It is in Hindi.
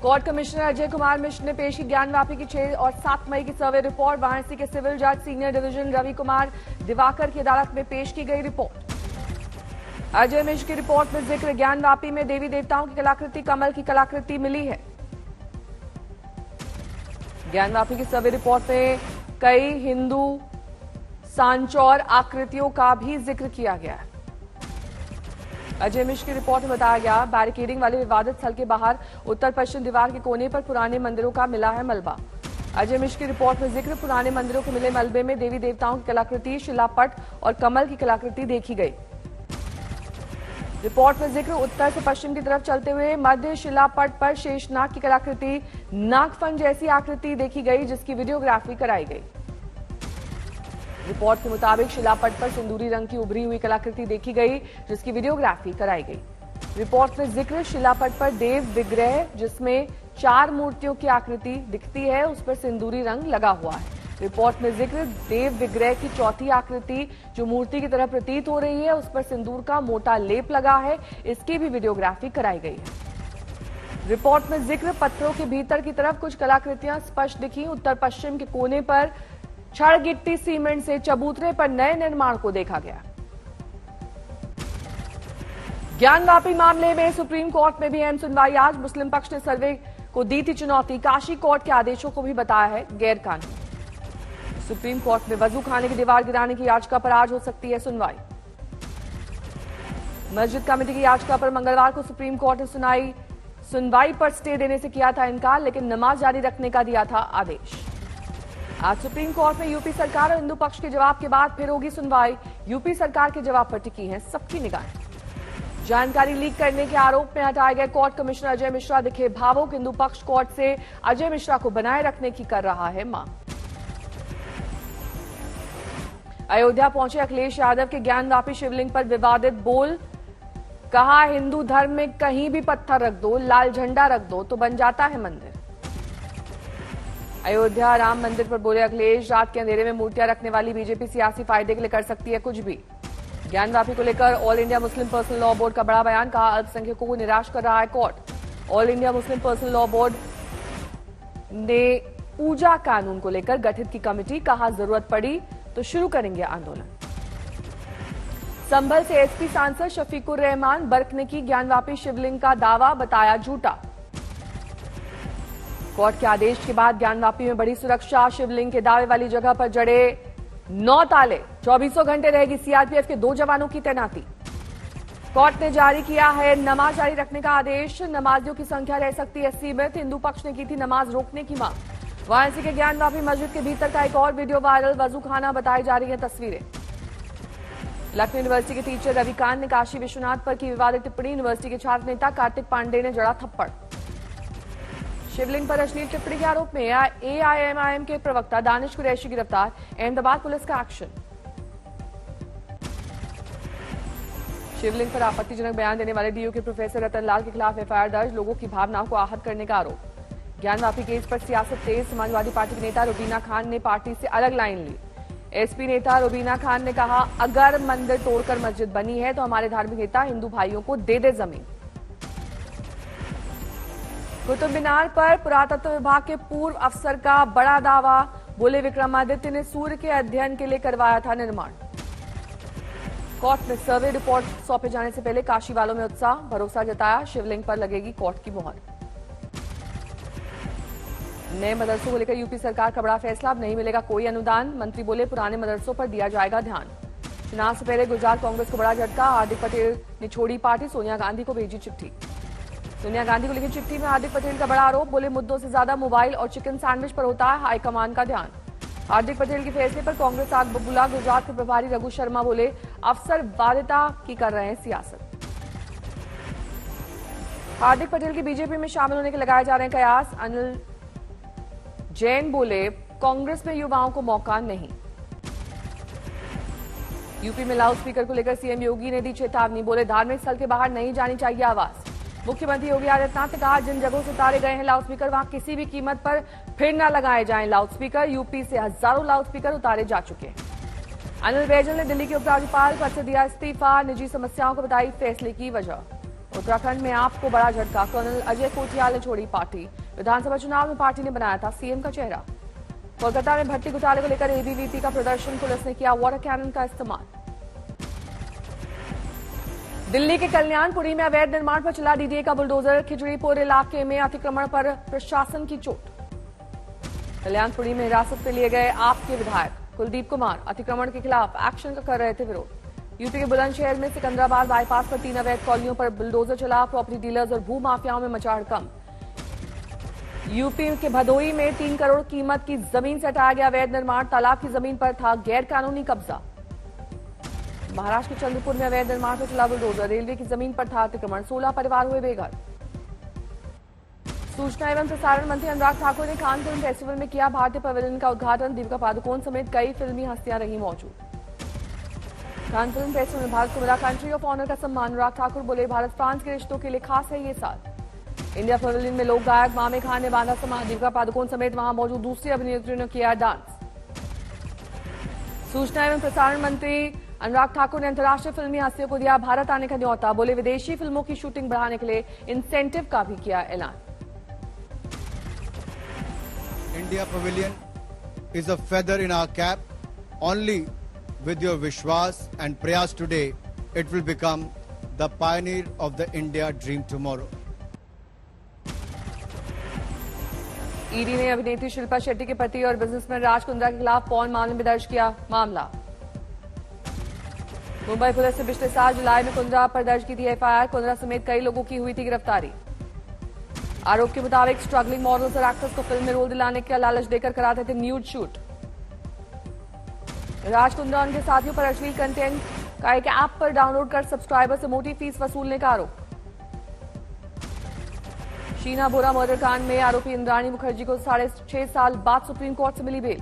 कोर्ट कमिश्नर अजय कुमार मिश्र ने पेश की ज्ञानवापी की 6 और 7 मई की सर्वे रिपोर्ट। वाराणसी के सिविल जज सीनियर डिवीजन रवि कुमार दिवाकर की अदालत में पेश की गई रिपोर्ट। अजय मिश्र की रिपोर्ट में जिक्र, ज्ञानवापी में देवी देवताओं की कलाकृति, कमल की कलाकृति मिली है। ज्ञानवापी की सर्वे रिपोर्ट में कई हिंदू सांचौर आकृतियों का भी जिक्र किया गया है। अजय मिश्र की रिपोर्ट में बताया गया, बैरिकेडिंग वाले विवादित स्थल के बाहर उत्तर पश्चिम दीवार के कोने पर पुराने मंदिरों का मिला है मलबा। अजय मिश्र की रिपोर्ट में जिक्र, पुराने मंदिरों को मिले मलबे में देवी देवताओं की कलाकृति, शिलापट और कमल की कलाकृति देखी गई। रिपोर्ट में जिक्र, उत्तर से पश्चिम की तरफ चलते हुए मध्य शिलापट पर शेषनाग की कलाकृति, नागफन जैसी आकृति देखी गई, जिसकी वीडियोग्राफी कराई गई। रिपोर्ट के मुताबिक शिलापट पर सिंदूरी रंग की उभरी हुई कलाकृति देखी गई, जिसकी वीडियोग्राफी कराई गई। रिपोर्ट में जिक्र, शिलापट पर देव विग्रह जिसमें 4 मूर्तियों की आकृति दिखती है, उस पर सिंदूरी रंग लगा हुआ है। रिपोर्ट में जिक्र, देव विग्रह की चौथी आकृति जो मूर्ति की तरह प्रतीत हो रही है, उस पर सिंदूर का मोटा लेप लगा है, इसकी भी वीडियोग्राफी कराई गई है। रिपोर्ट में जिक्र, पत्थरों के भीतर की तरफ कुछ कलाकृतियां स्पष्ट दिखी। उत्तर पश्चिम के कोने पर छड़ गिट्टी सीमेंट से चबूतरे पर नए निर्माण को देखा गया। ज्ञानवापी मामले में सुप्रीम कोर्ट में भी अहम सुनवाई आज। मुस्लिम पक्ष ने सर्वे को दी थी चुनौती, काशी कोर्ट के आदेशों को भी बताया है गैरकानूनी। सुप्रीम कोर्ट में वजू खाने की दीवार गिराने की याचिका पर आज हो सकती है सुनवाई। मस्जिद कमेटी की याचिका पर मंगलवार को सुप्रीम कोर्ट ने सुनवाई पर स्टे देने से किया था इनकार, लेकिन नमाज जारी रखने का दिया था आदेश। आज सुप्रीम कोर्ट में यूपी सरकार और हिंदू पक्ष के जवाब के बाद फिर होगी सुनवाई। यूपी सरकार के जवाब पर टिकी है सबकी निगाहें। जानकारी लीक करने के आरोप में हटाए गए कोर्ट कमिश्नर अजय मिश्रा दिखे भावुक। हिंदू पक्ष कोर्ट से अजय मिश्रा को बनाए रखने की कर रहा है मांग। अयोध्या पहुंचे अखिलेश यादव के ज्ञानवापी शिवलिंग पर विवादित बोल, कहा हिंदू धर्म में कहीं भी पत्थर रख दो, लाल झंडा रख दो तो बन जाता है मंदिर। अयोध्या राम मंदिर पर बोले अखिलेश, रात के अंधेरे में मूर्तियां रखने वाली बीजेपी सियासी फायदे के लिए कर सकती है कुछ भी। ज्ञानवापी को लेकर all India Muslim personal law board का बड़ा बयान, कहा अल्पसंख्यकों को निराश कर रहा है court. All India Muslim personal law board ने पूजा कानून को लेकर गठित की कमेटी, कहा जरूरत पड़ी तो शुरू करेंगे आंदोलन। संभल से एसपी सांसद शफीकुर रहमान बरकने की ज्ञानवापी शिवलिंग का दावा बताया झूठा। कोर्ट के आदेश के बाद ज्ञानवापी में बड़ी सुरक्षा, शिवलिंग के दावे वाली जगह पर जड़े 9 ताले, 24 घंटे रहेगी सीआरपीएफ के 2 जवानों की तैनाती। कोर्ट ने जारी किया है नमाज जारी रखने का आदेश, नमाजियों की संख्या रह सकती है सीमित। हिंदू पक्ष ने की थी नमाज रोकने की मांग। वाराणसी के ज्ञानवापी मस्जिद के भीतर का एक और वीडियो वायरल, वजू खाना बताई जा रही है तस्वीरें। लखनऊ यूनिवर्सिटी के टीचर रविकांत ने काशी विश्वनाथ पर की विवादित टिप्पणी, यूनिवर्सिटी के छात्र नेता कार्तिक पांडे ने जड़ा थप्पड़। शिवलिंग पर अश्लील टिप्पणी के आरोप में एआईएमआईएम के प्रवक्ता दानिश कुरैशी गिरफ्तार, अहमदाबाद पुलिस का एक्शन। शिवलिंग पर आपत्तिजनक बयान देने वाले डीयू के प्रोफेसर रतन लाल के खिलाफ एफआईआर दर्ज, लोगों की भावनाओं को आहत करने का आरोप। ज्ञानवापी केस पर सियासत तेज, समाजवादी पार्टी के नेता रुबीना खान ने पार्टी से अलग लाइन ली। एसपी नेता रुबीना खान ने कहा, अगर मंदिर तोड़कर मस्जिद बनी है तो हमारे धार्मिक नेता हिंदू भाइयों को दे दे जमीन। कुतुब मीनार पर पुरातत्व विभाग के पूर्व अफसर का बड़ा दावा, बोले विक्रमादित्य ने सूर्य के अध्ययन के लिए करवाया था निर्माण। कोर्ट में सर्वे रिपोर्ट सौंपे जाने से पहले काशी वालों में उत्साह, भरोसा जताया शिवलिंग पर लगेगी कोर्ट की मोहर। नए मदरसों को लेकर यूपी सरकार का बड़ा फैसला, अब नहीं मिलेगा कोई अनुदान। मंत्री बोले पुराने मदरसों पर दिया जाएगा ध्यान। चुनाव से पहले गुजरात कांग्रेस को बड़ा झटका, हार्दिक पटेल ने छोड़ी पार्टी, सोनिया गांधी को भेजी चिट्ठी। सोनिया गांधी को लिखी चिट्ठी में हार्दिक पटेल का बड़ा आरोप, बोले मुद्दों से ज्यादा मोबाइल और चिकन सैंडविच पर होता है हाईकमान का ध्यान। हार्दिक पटेल के फैसले पर कांग्रेस आग बबूला, गुजरात के प्रभारी रघु शर्मा बोले अफसर वादिता की कर रहे हैं सियासत। हार्दिक पटेल की बीजेपी में शामिल होने के लगाए जा रहे हैं कयास। अनिल जैन बोले कांग्रेस में युवाओं को मौका नहीं। यूपी में लाउड स्पीकर को लेकर सीएम योगी ने दी चेतावनी, बोले धार्मिक स्थल के बाहर नहीं जानी चाहिए आवाज। मुख्यमंत्री योगी आदित्यनाथ ने कहा, जिन जगहों से उतारे गए हैं लाउड स्पीकर वहां किसी भी कीमत पर फिर न लगाए जाएं लाउड स्पीकर। यूपी से हजारों लाउड स्पीकर उतारे जा चुके हैं। अनिल बैजल ने दिल्ली के उपराज्यपाल पद से दिया इस्तीफा, निजी समस्याओं को बताई फैसले की वजह। उत्तराखंड में आपको बड़ा झटका, कर्नल अजय कोटियाल ने छोड़ी पार्टी। विधानसभा चुनाव में पार्टी ने बनाया था सीएम का चेहरा। कोलकाता में भट्टी घोटाले को लेकर एबीवीपी का प्रदर्शन, पुलिस ने किया वाटर कैनन का इस्तेमाल। दिल्ली के कल्याणपुरी में अवैध निर्माण पर चला डीडीए का बुलडोजर, खिचड़ीपुर इलाके में अतिक्रमण पर प्रशासन की चोट। कल्याणपुरी में हिरासत में लिए गए आप के विधायक कुलदीप कुमार अतिक्रमण के खिलाफ एक्शन का कर रहे थे विरोध। यूपी के बुलंदशहर में सिकंदराबाद बाईपास पर 3 अवैध कॉलोनियों पर बुलडोजर चला, प्रॉपर्टी डीलर्स और भू माफियाओं में मचा हड़कंप। यूपी के भदोई में 3 करोड़ कीमत की जमीन से हटाया गया अवैध निर्माण, तालाब की जमीन पर था गैर कानूनी कब्जा। महाराष्ट्र के चंद्रपुर में अवैध निर्माण पर चला बुलडोजर, रेलवे की जमीन पर था अतिक्रमण, 16 परिवार हुए बेघर। सूचना एवं प्रसारण मंत्री अनुराग ठाकुर ने कान फिल्म फेस्टिवल में किया भारतीय पवेलियन का उद्घाटन, दीपिका पादुकोण समेत कई फिल्मी हस्तियां रही मौजूद। कान फिल्म फेस्टिवल में भारत को मिला कंट्री ऑफ ऑनर का सम्मान, अनुराग ठाकुर बोले भारत फ्रांस के रिश्तों के लिए खास है ये साल। इंडिया पवेलियन में लोक गायक मामे खान ने बांधा समाज, दीपिका पादुकोण समेत वहां मौजूद दूसरी अभिनेत्रियों ने किया डांस। सूचना एवं प्रसारण मंत्री अनुराग ठाकुर ने अंतर्राष्ट्रीय फिल्मी हस्तियों को दिया भारत आने का न्यौता, बोले विदेशी फिल्मों की शूटिंग बढ़ाने के लिए इंसेंटिव का भी किया ऐलान। India Pavilion is a feather in our cap. Only with your Vishwas and Prayas today, it will become the pioneer of the India dream tomorrow. ED ने अभिनेत्री शिल्पा शेट्टी के पति और बिजनेसमैन राज कुंद्रा के खिलाफ पॉर्न मामले में दर्ज किया मामला। मुंबई पुलिस ने पिछले साल जुलाई में कुंद्रा पर दर्ज की थी एफआईआर, कुंद्रा समेत कई लोगों की हुई थी गिरफ्तारी। आरोप के मुताबिक स्ट्रगलिंग मॉडल्स और एक्टर्स को फिल्म में रोल दिलाने का लालच देकर कराते थे न्यूड शूट। राज कुंद्रा उनके साथियों पर अश्लील कंटेंट का एक ऐप पर डाउनलोड कर सब्सक्राइबर से मोटी फीस वसूलने का आरोप। शीना बोरा मर्डर कांड में आरोपी इंद्राणी मुखर्जी को 6.5 साल बाद सुप्रीम कोर्ट से मिली बेल।